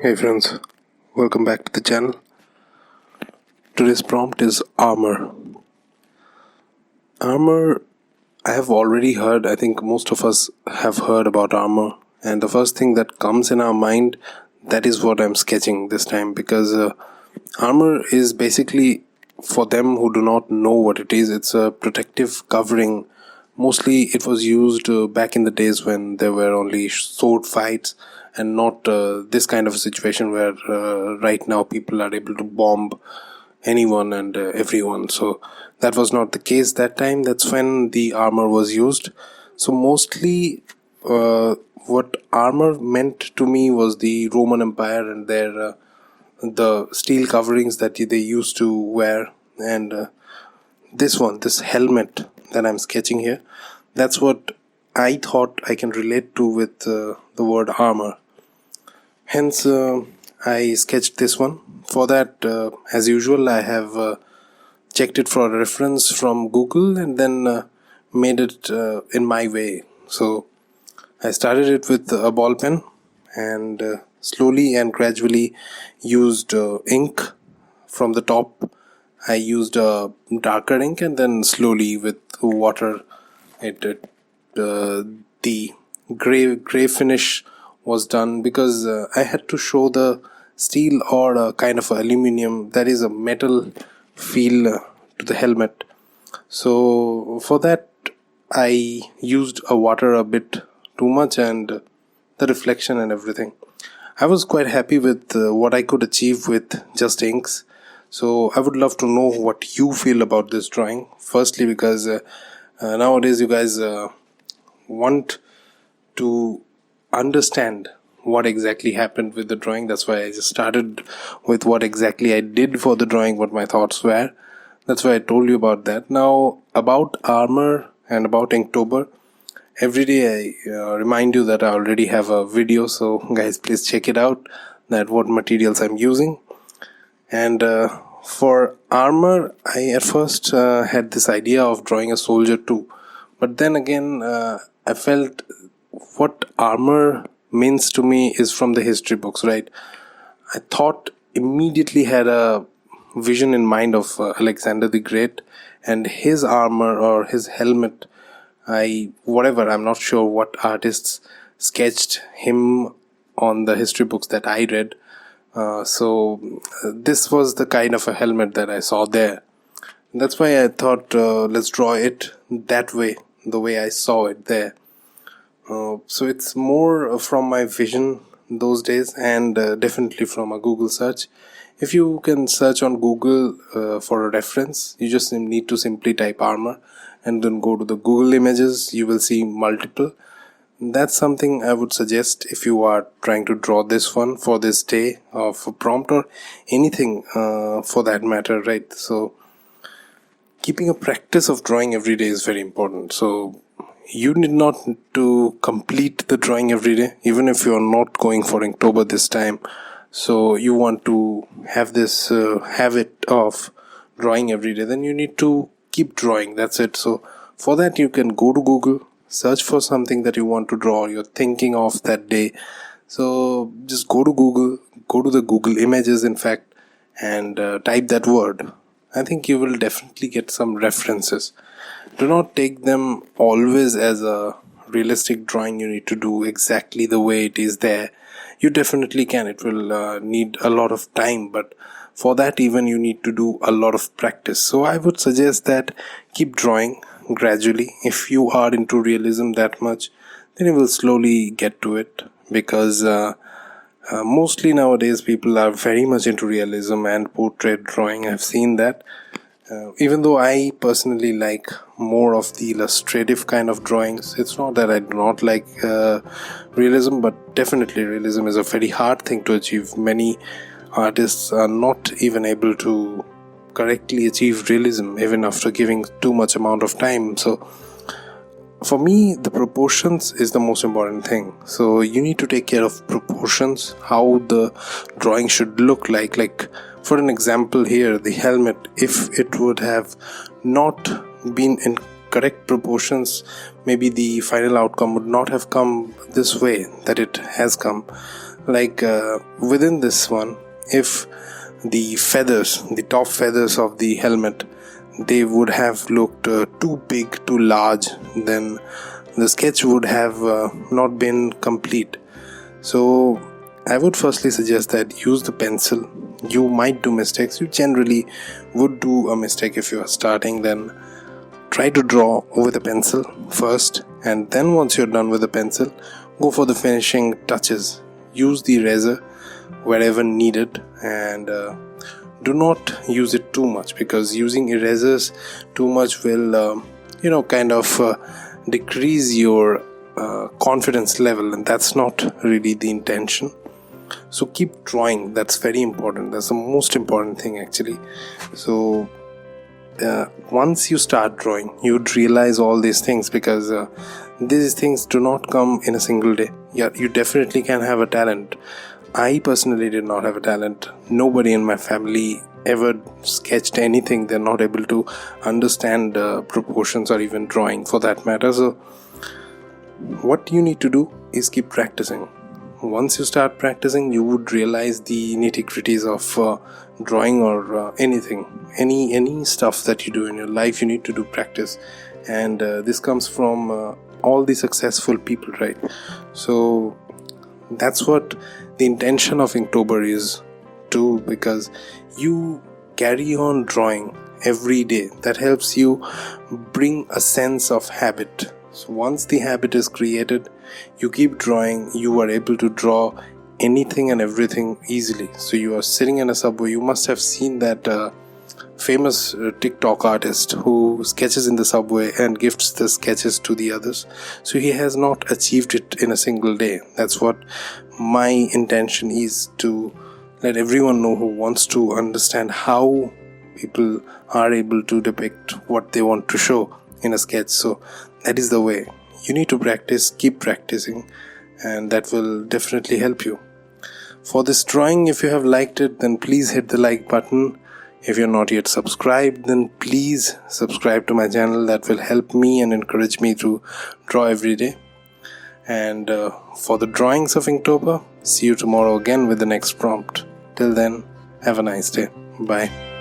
Hey friends, welcome back to the channel. Today's prompt is armor. Armor, I have already heard, I think most of us have heard about armor, and the first thing that comes in our mind, that is what I'm sketching this time, because armor is basically, for them who do not know what it is, it's a protective covering. Mostly it was used back in the days when there were only sword fights and not this kind of a situation where right now people are able to bomb anyone and everyone. So that was not the case that time. That's when the armor was used. So mostly what armor meant to me was the Roman Empire and their the steel coverings that they used to wear, and this helmet that I'm sketching here, that's what I thought I can relate to with the word armor. Hence I sketched this one. For that, as usual, I have checked it for a reference from Google and then made it in my way. So I started it with a ball pen and slowly and gradually used ink from the top. I used darker ink, and then slowly with water the gray finish was done, because I had to show the steel or a kind of aluminium, that is a metal feel to the helmet. So for that I used water a bit too much, and the reflection and everything. I was quite happy with what I could achieve with just inks. So I would love to know what you feel about this drawing. Firstly, because nowadays you guys want to understand what exactly happened with the drawing. That's why I just started with what exactly I did for the drawing, what my thoughts were. That's why I told you about that. Now, about armor and about Inktober, every day I remind you that I already have a video, so guys, please check it out, that what materials I'm using. And for armor, I at first had this idea of drawing a soldier too, but then again I felt what armor means to me is from the history books, right? I thought immediately had a vision in mind of Alexander the Great and his armor or his helmet. I'm not sure what artists sketched him on the history books that I read. So this was the kind of a helmet that I saw there. That's why I thought let's draw it that way, the way I saw it there. So it's more from my vision those days, and definitely from a Google search. If you can search on Google for a reference, you just need to simply type armor and then go to the Google images. You will see multiple. That's something I would suggest if you are trying to draw this one for this day of a prompt or anything for that matter, right? So keeping a practice of drawing every day is very important. So you need not to complete the drawing every day, even if you are not going for Inktober this time. So you want to have this habit of drawing every day, then you need to keep drawing. That's it. So for that, you can go to Google, search for something that you want to draw, you're thinking of that day. So just go to Google, go to the Google images in fact, and type that word. I think you will definitely get some references. Do not take them always as a realistic drawing you need to do exactly the way it is there. You definitely can. It will need a lot of time, but for that even you need to do a lot of practice. So I would suggest that keep drawing gradually. If you are into realism that much, then you will slowly get to it, because mostly nowadays people are very much into realism and portrait drawing. I've seen that. Even though I personally like more of the illustrative kind of drawings, it's not that I do not like realism, but definitely realism is a very hard thing to achieve. Many artists are not even able to correctly achieve realism even after giving too much amount of time. So for me, the proportions is the most important thing. So you need to take care of proportions, how the drawing should look like. Like for an example here, the helmet, if it would have not been in correct proportions, maybe the final outcome would not have come this way that it has come. Like within this one, if the feathers, the top feathers of the helmet, they would have looked too big, too large, then the sketch would have not been complete. So I would firstly suggest that use the pencil. You might do mistakes. You generally would do a mistake if you are starting. Then try to draw with a pencil first, and then once you're done with the pencil, go for the finishing touches. Use the eraser wherever needed, and do not use it too much, because using erasers too much will decrease your confidence level, and that's not really the intention. So keep drawing. That's very important. That's the most important thing, actually. So once you start drawing, you would realize all these things, because these things do not come in a single day. Yeah, you definitely can have a talent. I personally did not have a talent. Nobody in my family ever sketched anything. They're not able to understand proportions or even drawing for that matter. So what you need to do is keep practicing. Once you start practicing, you would realize the nitty-gritties of drawing or anything. Any stuff that you do in your life, you need to do practice. And this comes from all the successful people, right? So that's what the intention of Inktober is too, because you carry on drawing every day. That helps you bring a sense of habit. So once the habit is created, you keep drawing, you are able to draw anything and everything easily. So you are sitting in a subway. You must have seen that famous TikTok artist who sketches in the subway and gifts the sketches to the others. So he has not achieved it in a single day. That's what my intention is, to let everyone know who wants to understand how people are able to depict what they want to show in a sketch. So that is the way. You need to practice, keep practicing, and that will definitely help you. For this drawing, if you have liked it, then please hit the like button. If you're not yet subscribed, then please subscribe to my channel. That will help me and encourage me to draw every day. And for the drawings of Inktober, see you tomorrow again with the next prompt. Till then, have a nice day. Bye.